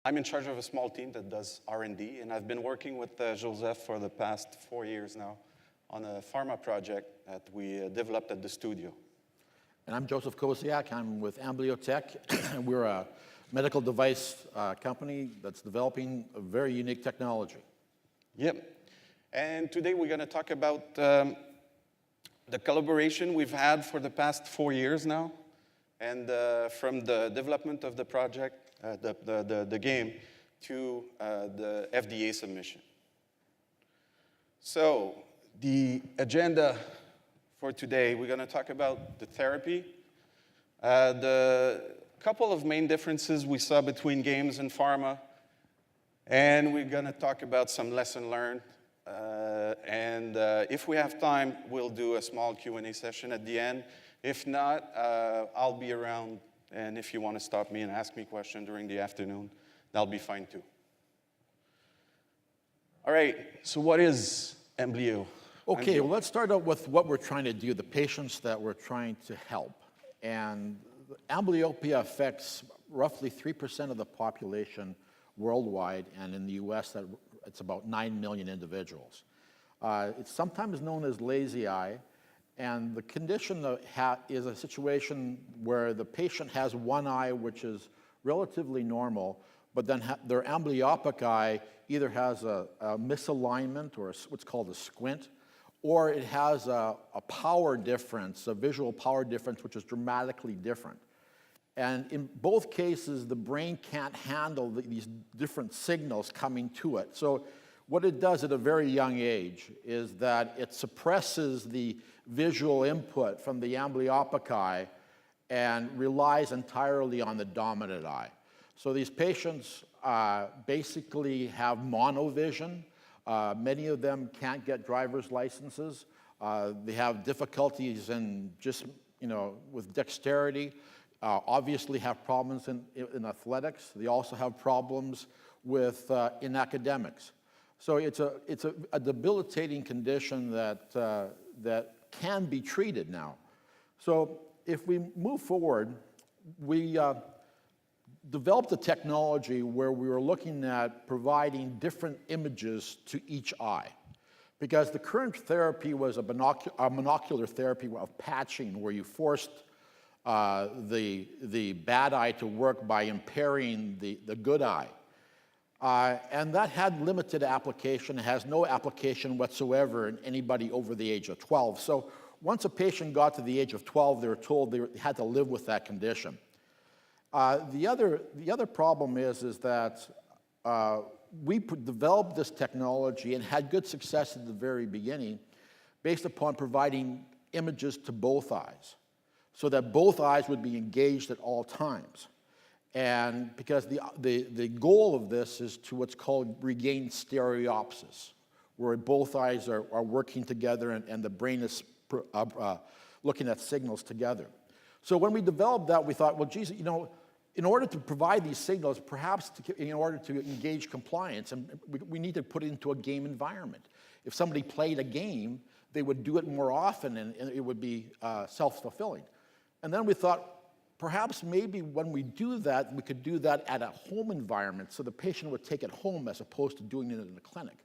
I'm in charge of a small team that does R&D, and I've been working with Joseph for the past 4 years now on a pharma project that we developed at the studio. And I'm Joseph Koziak. I'm with Amblyotech, and we're a medical device company that's developing a very unique technology. Yep. And today we're going to talk about the collaboration we've had for the past 4 years now, and from the development of the project, the game, to the FDA submission. So the agenda for today, we're going to talk about the therapy, the couple of main differences we saw between games and pharma, and we're going to talk about some lesson learned. And if we have time, we'll do a small Q&A session at the end. If not, I'll be around, and if you want to stop me and ask me questions during the afternoon, that'll be fine too. All right, so what is Amblyo? Okay, well, let's start out with what we're trying to do, the patients that we're trying to help. And amblyopia affects roughly 3% of the population worldwide, and in the US, it's about 9 million individuals. It's sometimes known as lazy eye, and the condition is a situation where the patient has one eye which is relatively normal, but then their amblyopic eye either has a misalignment or what's called a squint, or it has a power difference, a visual power difference, which is dramatically different. And in both cases, the brain can't handle these different signals coming to it. So what it does at a very young age is that it suppresses the visual input from the amblyopic eye and relies entirely on the dominant eye. So these patients basically have monovision. Many of them can't get driver's licenses. They have difficulties in just, with dexterity. Obviously have problems in athletics. They also have problems in academics. So it's a debilitating condition that can be treated now. So if we move forward, we developed a technology where we were looking at providing different images to each eye. Because the current therapy was a monocular therapy of patching, where you forced the bad eye to work by impairing the good eye. And that had limited application. It has no application whatsoever in anybody over the age of 12. So once a patient got to the age of 12, they were told they had to live with that condition. The other problem is that we developed this technology and had good success at the very beginning based upon providing images to both eyes, so that both eyes would be engaged at all times. And because the goal of this is to what's called regain stereopsis, where both eyes are working together and the brain is looking at signals together. So when we developed that, we thought, well, geez, in order to provide these signals, perhaps in order to engage compliance, and we need to put it into a game environment. If somebody played a game, they would do it more often, and it would be self-fulfilling. And then we thought, perhaps maybe when we do that, we could do that at a home environment, so the patient would take it home as opposed to doing it in the clinic.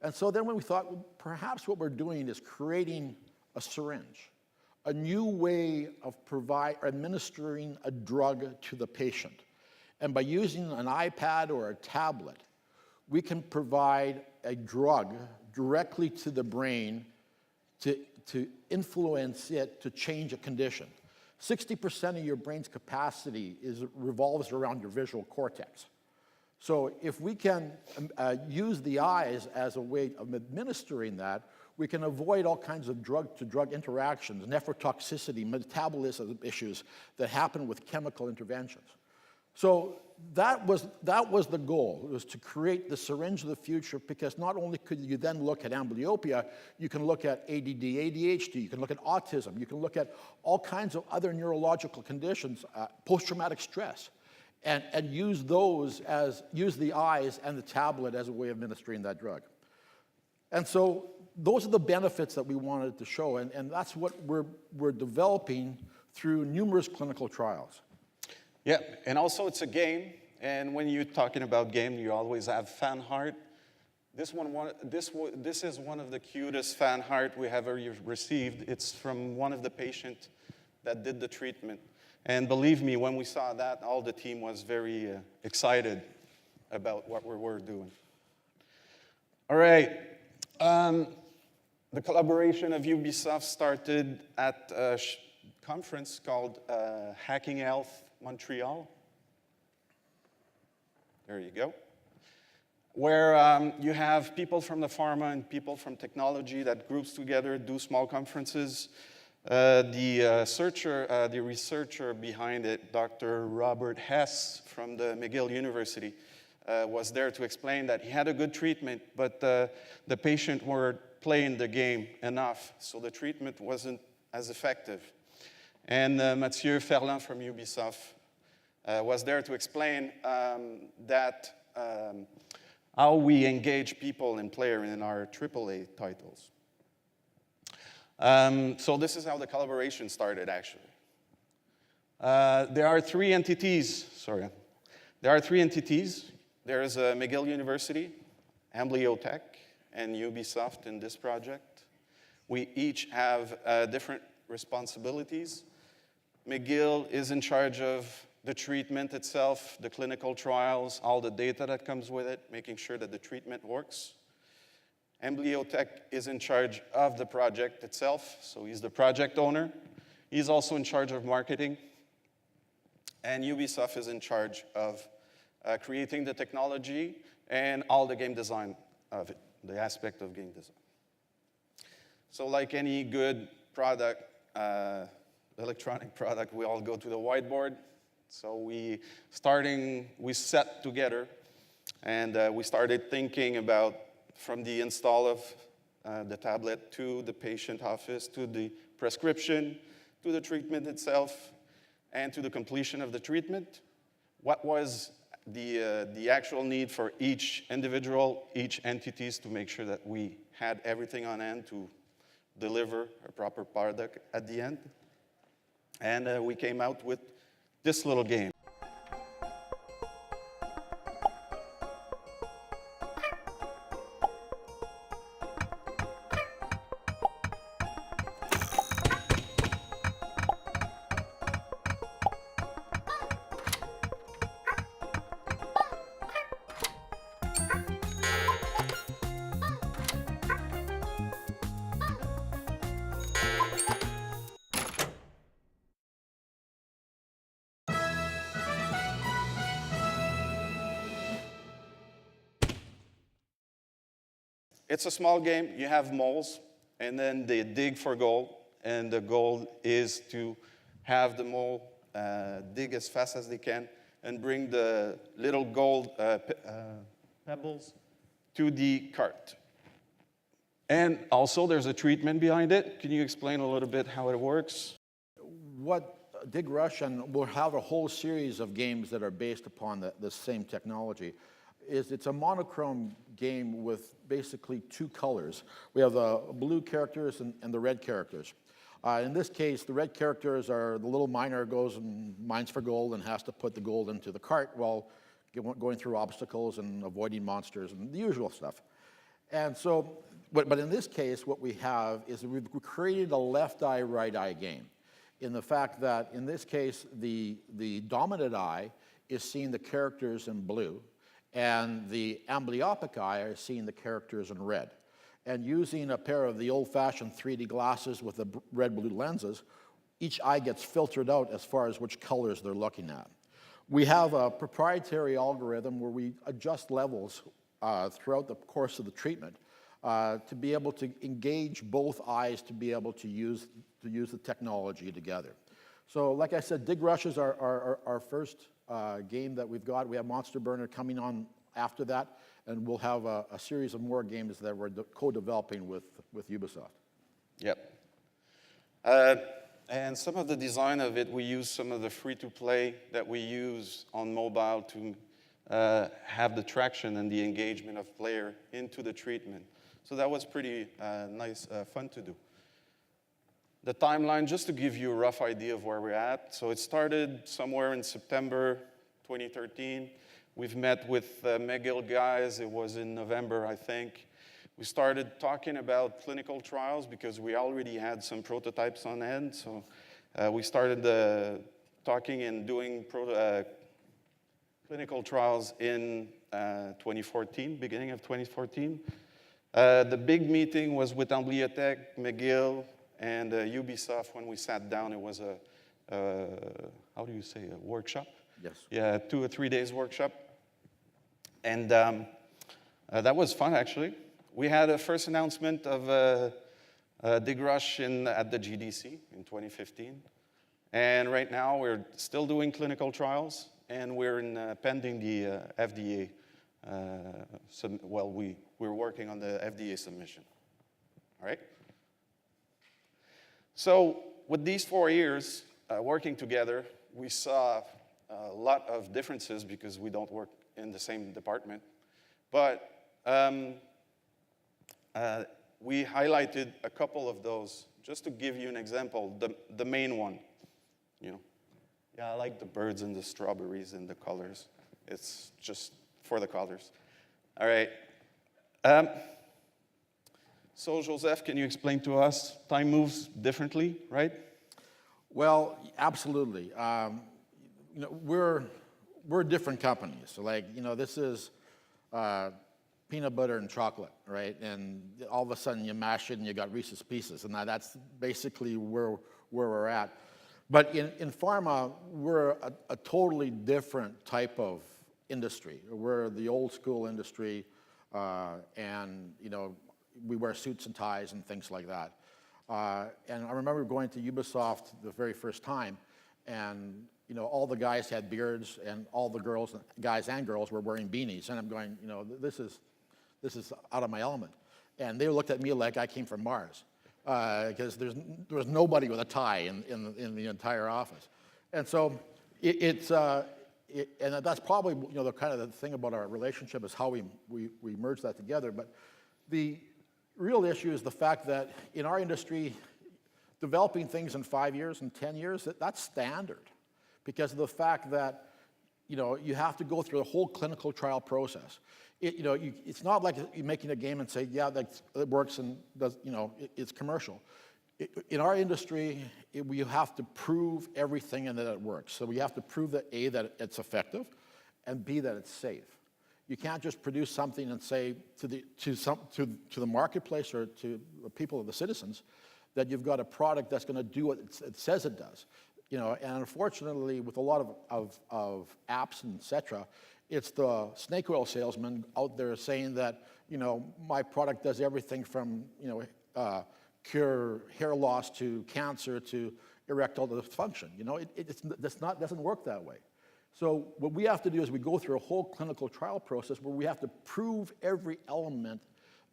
And so then when we thought, well, perhaps what we're doing is creating a syringe, a new way of administering a drug to the patient. And by using an iPad or a tablet, we can provide a drug directly to the brain to influence it to change a condition. 60% of your brain's capacity revolves around your visual cortex. So if we can use the eyes as a way of administering that, we can avoid all kinds of drug-to-drug interactions, nephrotoxicity, metabolism issues that happen with chemical interventions. So that was the goal. It was to create the syringe of the future, because not only could you then look at amblyopia, you can look at ADD, ADHD, you can look at autism, you can look at all kinds of other neurological conditions, post-traumatic stress, and use the eyes and the tablet as a way of administering that drug. And so those are the benefits that we wanted to show, and that's what we're developing through numerous clinical trials. Yeah, and also it's a game, And when you're talking about game, you always have fan art. This is one of the cutest fan art we have ever received. It's from one of the patients that did the treatment. And believe me, when we saw that, all the team was very excited about what we were doing. All right. The collaboration of Ubisoft started at a conference called Hacking Health Montreal. There you go. Where you have people from the pharma and people from technology that groups together, do small conferences. The researcher behind it, Dr. Robert Hess from the McGill University, was there to explain that he had a good treatment, but the patient weren't playing the game enough, so the treatment wasn't as effective. And Mathieu Ferland from Ubisoft was there to explain that how we engage people and players in our AAA titles. So this is how the collaboration started, actually. There are three entities. There's McGill University, Amblyotech, and Ubisoft in this project. We each have different responsibilities. McGill is in charge of the treatment itself, the clinical trials, all the data that comes with it, making sure that the treatment works. Amblyotech is in charge of the project itself, so he's the project owner. He's also in charge of marketing. And Ubisoft is in charge of creating the technology and all the game design of it, the aspect of game design. So like any good product, electronic product, we all go to the whiteboard. So we sat together and we started thinking about from the install of the tablet to the patient office, to the prescription, to the treatment itself, and to the completion of the treatment. What was the actual need for each individual, each entities to make sure that we had everything on hand to deliver a proper product at the end. And we came out with this little game. It's a small game. You have moles, and then they dig for gold, and the goal is to have the mole dig as fast as they can and bring the little gold pebbles to the cart. And also, there's a treatment behind it. Can you explain a little bit how it works? What Dig Rush, and we'll have a whole series of games that are based upon the same technology, is it's a monochrome game with basically two colors. We have the blue characters and the red characters. In this case, the red characters are the little miner goes and mines for gold and has to put the gold into the cart while going through obstacles and avoiding monsters and the usual stuff. And so, but in this case, what we have is we've created a left eye, right eye game. In the fact that, in this case, the dominant eye is seeing the characters in blue, and the amblyopic eye is seeing the characters in red. And using a pair of the old-fashioned 3D glasses with the red-blue lenses, each eye gets filtered out as far as which colors they're looking at. We have a proprietary algorithm where we adjust levels throughout the course of the treatment to be able to engage both eyes to be able to use the technology together. So like I said, Dig Rush is our first game that we've got. We have Monster Burner coming on after that, and we'll have a series of more games that we're co-developing with Ubisoft. Yep. And some of the design of it, we use some of the free-to-play that we use on mobile to have the traction and the engagement of player into the treatment. So that was pretty nice, fun to do. The timeline, just to give you a rough idea of where we're at. So it started somewhere in September 2013. We've met with McGill guys. It was in November, I think. We started talking about clinical trials because we already had some prototypes on hand. So we started talking and doing clinical trials in 2014, beginning of 2014. The big meeting was with Amblyotech, McGill, and Ubisoft. When we sat down, it was how do you say, a workshop? Yes. Yeah, 2 or 3 days workshop. And that was fun, actually. We had a first announcement of Dig Rush at the GDC in 2015. And right now, we're still doing clinical trials, and we're pending the FDA. We're working on the FDA submission. All right? So with these 4 years working together, we saw a lot of differences because we don't work in the same department. But we highlighted a couple of those just to give you an example. The main one, yeah, I like the birds and the strawberries and the colors. It's just for the colors. All right. So Joseph, can you explain to us, time moves differently, right? Well, absolutely. We're different companies. So this is peanut butter and chocolate, right? And all of a sudden you mash it and you got Reese's Pieces, and that's basically where we're at. But in pharma, we're a totally different type of industry. We're the old school industry, and we wear suits and ties and things like that. And I remember going to Ubisoft the very first time, and all the guys had beards, and all the guys and girls were wearing beanies, and I'm going, this is out of my element. And they looked at me like I came from Mars, because there was nobody with a tie in the entire office. And so and that's probably the kind of the thing about our relationship is how we merge that together. But the real issue is the fact that in our industry, developing things in 5 years and 10 years, that's standard, because of the fact that you have to go through the whole clinical trial process. It's not like you're making a game and say, yeah, it works and does, it's commercial. In our industry, we have to prove everything and that it works. So we have to prove that A, that it's effective, and B, that it's safe. You can't just produce something and say to the marketplace or to the people, the citizens, that you've got a product that's going to do what it says it does. And unfortunately, with a lot of apps and et cetera, it's the snake oil salesman out there saying that my product does everything from cure hair loss to cancer to erectile dysfunction. It doesn't work that way. So what we have to do is we go through a whole clinical trial process where we have to prove every element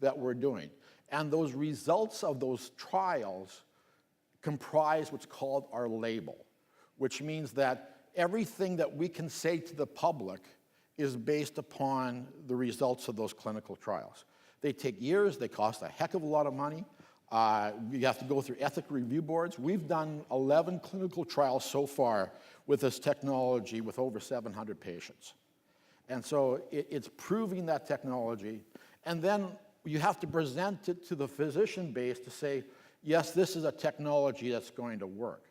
that we're doing. And those results of those trials comprise what's called our label, which means that everything that we can say to the public is based upon the results of those clinical trials. They take years, they cost a heck of a lot of money. You have to go through ethical review boards. We've done 11 clinical trials so far with this technology with over 700 patients. And so it's proving that technology. And then you have to present it to the physician base to say, yes, this is a technology that's going to work.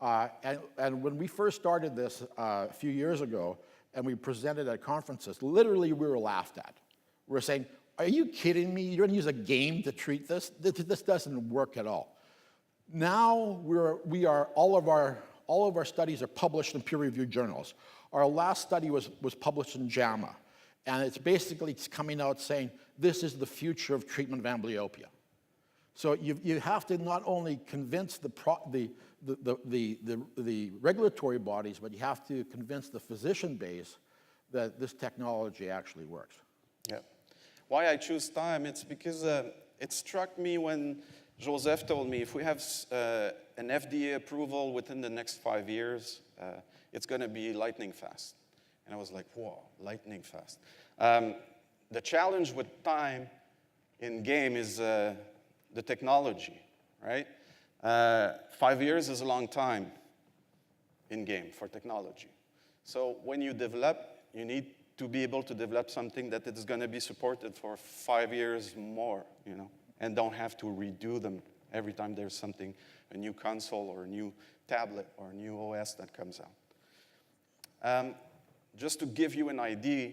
And when we first started this a few years ago, and we presented at conferences, literally we were laughed at. We were saying, are you kidding me? You're going to use a game to treat this? This doesn't work at all. Now all of our studies are published in peer-reviewed journals. Our last study was published in JAMA, and it's basically coming out saying this is the future of treatment of amblyopia. So you have to not only convince the regulatory bodies, but you have to convince the physician base that this technology actually works. Yeah. Why I choose time, it's because it struck me when Joseph told me if we have an FDA approval within the next 5 years, it's going to be lightning fast. And I was like, whoa, lightning fast. The challenge with time in game is the technology, right? 5 years is a long time in game for technology. So when you develop, you need to be able to develop something that is going to be supported for 5 years more, and don't have to redo them every time there's something, a new console or a new tablet or a new OS that comes out. Just to give you an idea,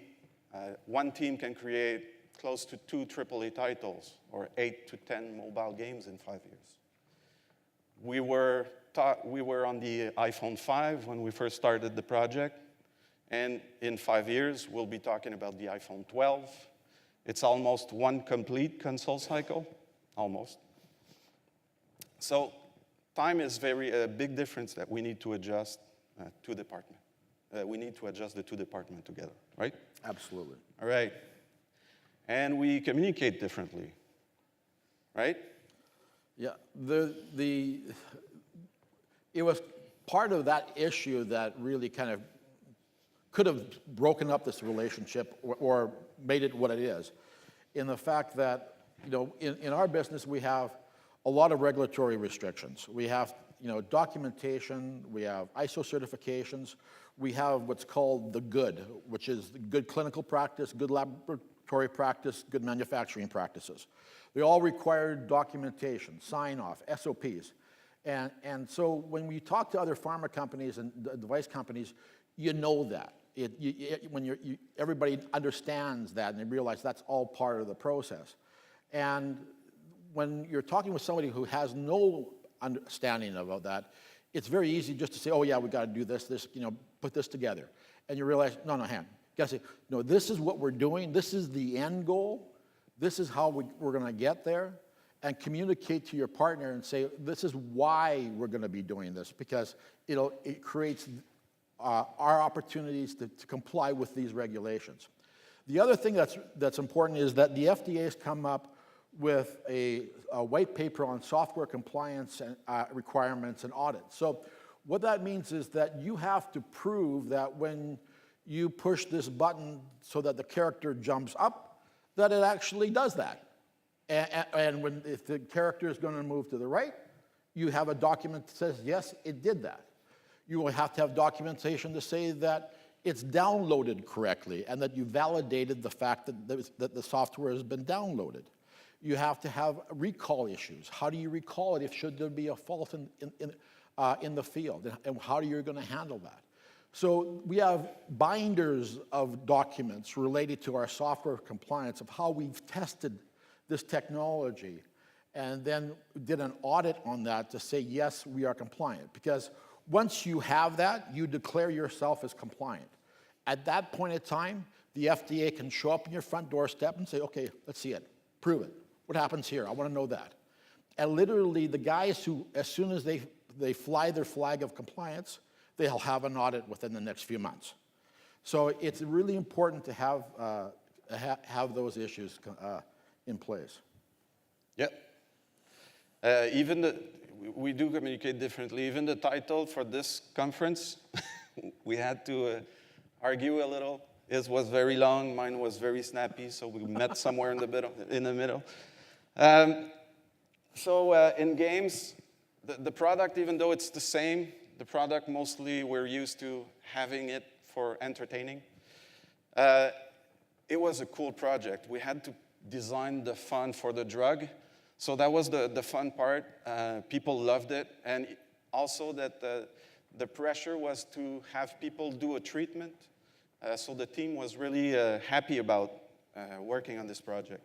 one team can create close to 2 AAA titles or 8 to 10 mobile games in 5 years. We were on the iPhone 5 when we first started the project, and in 5 years, we'll be talking about the iPhone 12. It's almost one complete console cycle, almost. So time is a big difference that we need to adjust to department. We need to adjust the two departments together, right? Absolutely. All right. And we communicate differently, right? Yeah, it was part of that issue that really kind of could have broken up this relationship or made it what it is, in the fact that, in our business, we have a lot of regulatory restrictions. We have, documentation, we have ISO certifications, we have what's called the good, which is good clinical practice, good laboratory practice, good manufacturing practices. They all require documentation, sign-off, SOPs. And so when we talk to other pharma companies and device companies, you know that. Everybody understands that and they realize that's all part of the process. And when you're talking with somebody who has no understanding about that, it's very easy just to say, oh yeah, we got to do this, put this together. And you realize, no, you got to say, no, this is what we're doing, this is the end goal, this is how we're going to get there, and communicate to your partner and say, this is why we're going to be doing this, because it creates our opportunities to comply with these regulations. The other thing that's important is that the FDA has come up with a white paper on software compliance and requirements and audits. So what that means is that you have to prove that when you push this button so that the character jumps up, that it actually does that. And if the character is going to move to the right, you have a document that says, yes, it did that. You will have to have documentation to say that it's downloaded correctly and that you validated the fact that the software has been downloaded. You have to have recall issues. How do you recall it should there be a fault in the field? And how are you going to handle that? So we have binders of documents related to our software compliance of how we've tested this technology and then did an audit on that to say, yes, we are compliant. Because once you have that, you declare yourself as compliant. At that point in time, the FDA can show up in your front doorstep and say, okay, let's see it, prove it. What happens here? I want to know that. And literally, the guys who, as soon as they fly their flag of compliance, they'll have an audit within the next few months. So it's really important to have those issues in place. Yep. We do communicate differently. Even the title for this conference, we had to argue a little. His was very long, mine was very snappy, so we met somewhere in the middle. In games, the product, even though it's the same, the product mostly we're used to having it for entertaining. It was a cool project. We had to design the fun for the drug. So that was the fun part. People loved it. And also that the pressure was to have people do a treatment. So the team was really happy about working on this project.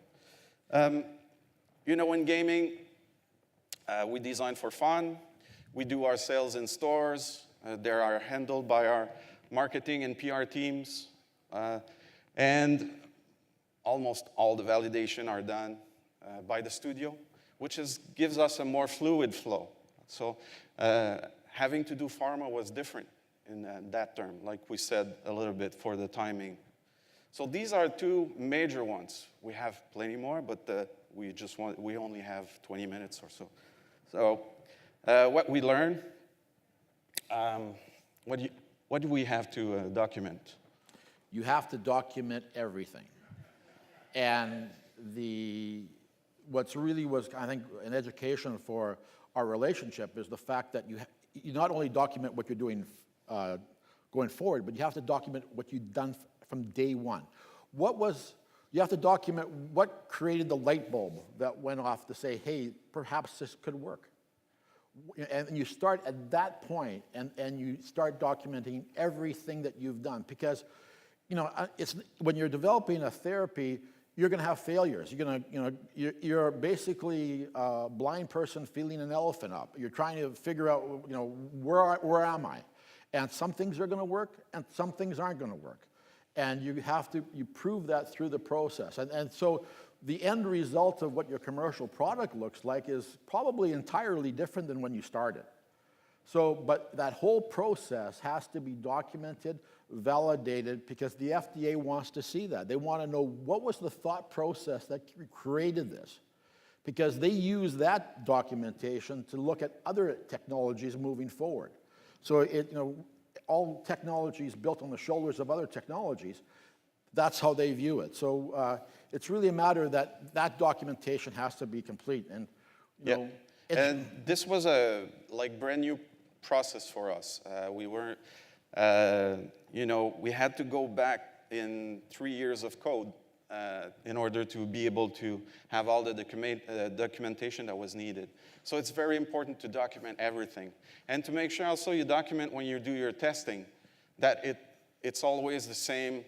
In gaming, we design for fun. We do our sales in stores. They are handled by our marketing and PR teams. And almost all the validation are done by the studio, which gives us a more fluid flow. So having to do pharma was different in that term, like we said a little bit for the timing. So these are two major ones. We have plenty more, but we only have 20 minutes or so. So what we learned, what do we have to document? You have to document everything. And what's really was, I think, an education for our relationship is the fact that you not only document what you're doing going forward, but you have to document what you've done from day one. You have to document what created the light bulb that went off to say, hey, perhaps this could work. And you start at that point, and you start documenting everything that you've done. Because, when you're developing a therapy, you're going to have failures. You're basically a blind person feeling an elephant up. You're trying to figure out, where am I? And some things are going to work, and some things aren't going to work. And you prove that through the process. And so the end result of what your commercial product looks like is probably entirely different than when you started. So, but that whole process has to be documented, validated, because the FDA wants to see that. They want to know what was the thought process that created this. Because they use that documentation to look at other technologies moving forward. So all technology is built on the shoulders of other technologies. That's how they view it. So it's really a matter that documentation has to be complete. And and this was a brand new process for us. We weren't, we had to go back in 3 years of code in order to be able to have all the documentation that was needed. So it's very important to document everything. And to make sure also you document when you do your testing that it's always the same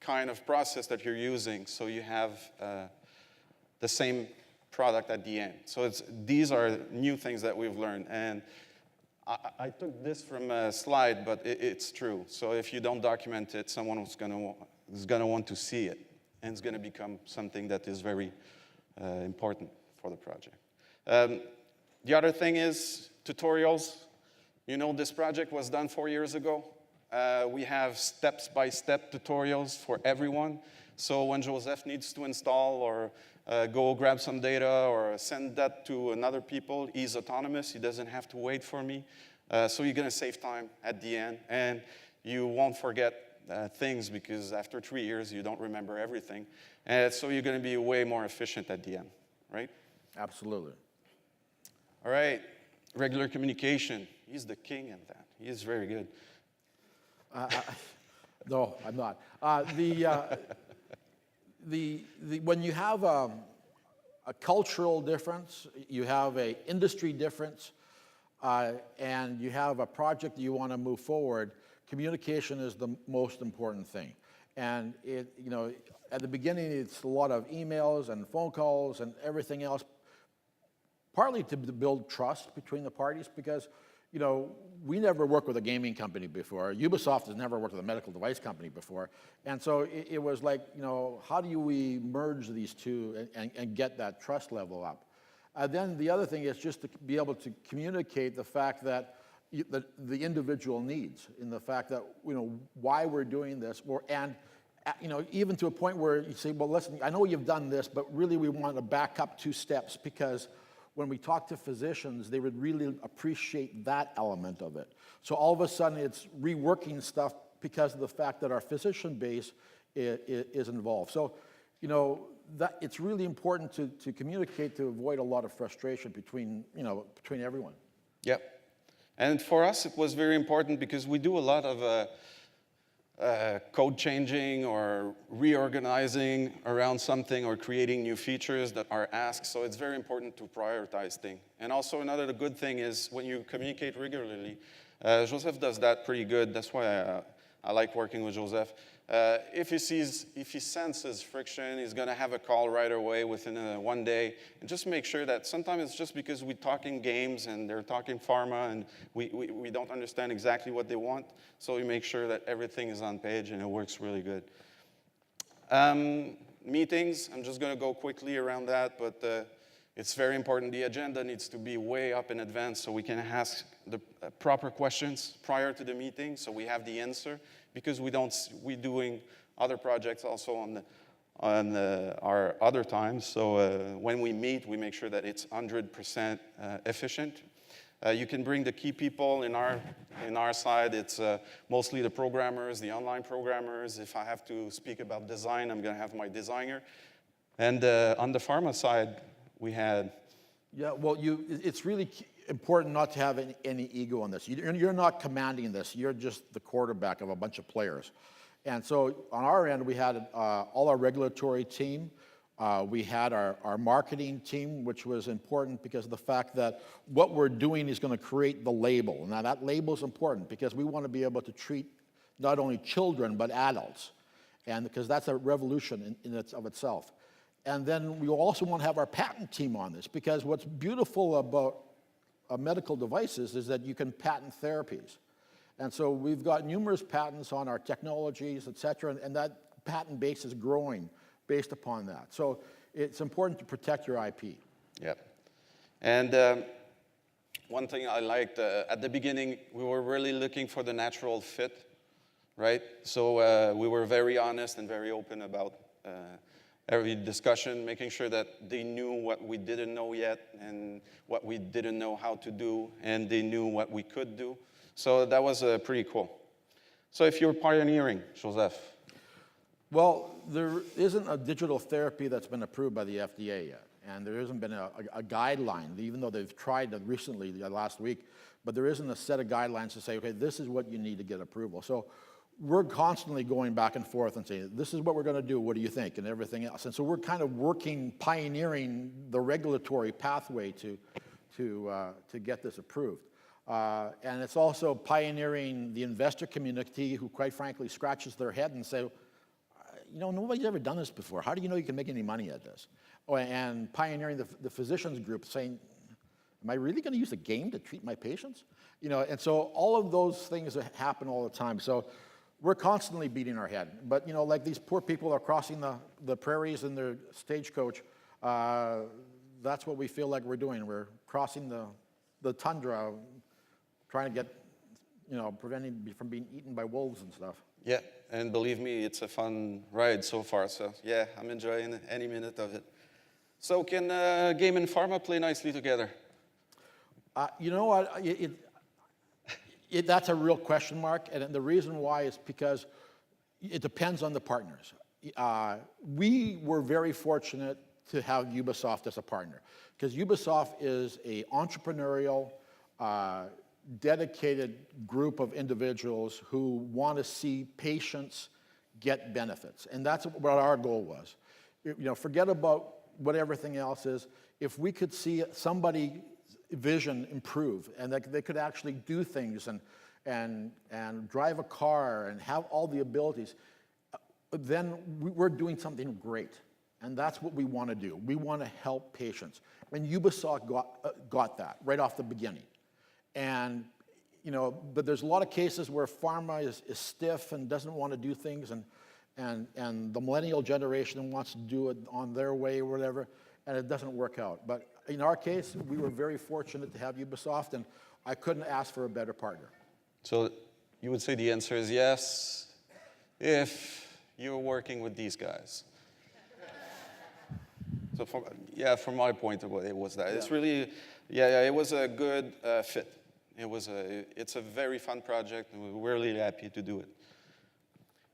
kind of process that you're using, so you have the same product at the end. So these are new things that we've learned. And I took this from a slide, but it's true. So if you don't document it, someone is going to want to see it, and it's going to become something that is very important for the project. The other thing is tutorials. This project was done 4 years ago. We have step-by-step tutorials for everyone. So when Joseph needs to install or go grab some data or send that to another people, he's autonomous. He doesn't have to wait for me. So you're going to save time at the end. And you won't forget things because after 3 years, you don't remember everything. And so you're going to be way more efficient at the end, right? Absolutely. All right. Regular communication. He's the king of that. He is very good. No, I'm not. When you have a cultural difference, you have an industry difference, and you have a project that you want to move forward, communication is the most important thing. And at the beginning, it's a lot of emails and phone calls and everything else, partly to build trust between the parties, because we never worked with a gaming company before. Ubisoft has never worked with a medical device company before. And so it was like, how do we merge these two and get that trust level up? Then the other thing is just to be able to communicate the fact that the individual needs, in the fact that, why we're doing this, even to a point where you say, well, listen, I know you've done this, but really we want to back up 2 steps, because when we talk to physicians, they would really appreciate that element of it. So all of a sudden, it's reworking stuff because of the fact that our physician base is involved. So, that it's really important to communicate to avoid a lot of frustration between everyone. Yep. And for us, it was very important because we do a lot of code changing or reorganizing around something or creating new features that are asked. So it's very important to prioritize things. And also another good thing is when you communicate regularly, Joseph does that pretty good. That's why I like working with Joseph. If he senses friction, he's going to have a call right away within 1 day. And just make sure that sometimes it's just because we're talking games and they're talking pharma and we don't understand exactly what they want. So we make sure that everything is on page and it works really good. Meetings, I'm just going to go quickly around that, but it's very important. The agenda needs to be way up in advance so we can ask the proper questions prior to the meeting so we have the answer. Because we're doing other projects also on our other times. So when we meet, we make sure that it's 100% efficient. You can bring the key people in our side. It's mostly the programmers, the online programmers. If I have to speak about design, I'm going to have my designer. And on the pharma side, we had... Yeah, well, it's really important not to have any ego in this. You're not commanding this. You're just the quarterback of a bunch of players. And so on our end, we had all our regulatory team. We had our marketing team, which was important because of the fact that what we're doing is going to create the label. Now, that label is important because we want to be able to treat not only children, but adults, and because that's a revolution of itself. And then we also want to have our patent team on this, because what's beautiful about medical devices is that you can patent therapies. And so we've got numerous patents on our technologies, et cetera, and that patent base is growing based upon that. So it's important to protect your IP. Yeah. And one thing I liked, at the beginning, we were really looking for the natural fit, right? So we were very honest and very open about every discussion, making sure that they knew what we didn't know yet and what we didn't know how to do, and they knew what we could do. So that was pretty cool. So if you're pioneering, Joseph. Well, there isn't a digital therapy that's been approved by the FDA yet, and there hasn't been a guideline, even though they've tried it recently, last week, but there isn't a set of guidelines to say, okay, this is what you need to get approval. So we're constantly going back and forth and saying, this is what we're going to do, what do you think, and everything else. And so we're kind of pioneering the regulatory pathway to get this approved. And it's also pioneering the investor community, who quite frankly scratches their head and say, you know, nobody's ever done this before. How do you know you can make any money at this? Oh, and pioneering the physicians group, saying, am I really going to use a game to treat my patients? You know, and so all of those things happen all the time. So we're constantly beating our head. But, you know, like these poor people are crossing the prairies in their stagecoach. That's what we feel like we're doing. We're crossing the tundra, trying to get, you know, preventing from being eaten by wolves and stuff. Yeah, and believe me, it's a fun ride so far. So yeah, I'm enjoying any minute of it. So can game and pharma play nicely together? You know what? That's a real question mark, and the reason why is because it depends on the partners. We were very fortunate to have Ubisoft as a partner, because Ubisoft is an entrepreneurial, dedicated group of individuals who want to see patients get benefits, and that's what our goal was. You know, forget about what everything else is. If we could see somebody vision improve, and that they could actually do things and drive a car and have all the abilities, then we're doing something great. And that's what we want to do. We want to help patients. And Ubisoft got that right off the beginning. And, you know, but there's a lot of cases where pharma is stiff and doesn't want to do things, and the millennial generation wants to do it on their way or whatever, and it doesn't work out. But in our case, we were very fortunate to have Ubisoft, and I couldn't ask for a better partner. So you would say the answer is yes, if you're working with these guys. So from my point of view, it was that. Yeah. It's really, it was a good fit. It's a very fun project, and we're really happy to do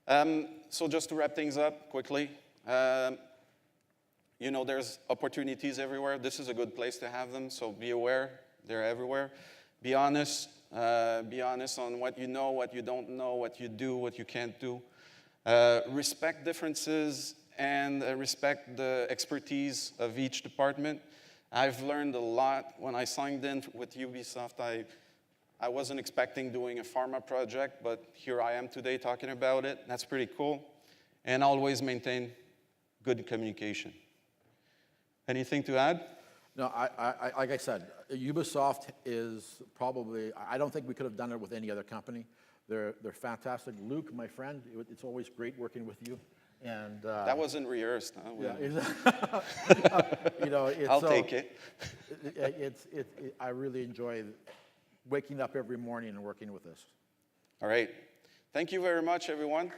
it. So just to wrap things up quickly, you know, there's opportunities everywhere. This is a good place to have them, so be aware. They're everywhere. Be honest. Be honest on what you know, what you don't know, what you do, what you can't do. Respect differences and respect the expertise of each department. I've learned a lot when I signed in with Ubisoft. I wasn't expecting doing a pharma project, but here I am today talking about it. That's pretty cool. And always maintain good communication. Anything to add? No, like I said, Ubisoft is probably, I don't think we could have done it with any other company. They're fantastic. Luc, my friend, it's always great working with you. And that wasn't rehearsed, huh? Yeah, you know, I'll take it. I really enjoy waking up every morning and working with this. All right. Thank you very much, everyone.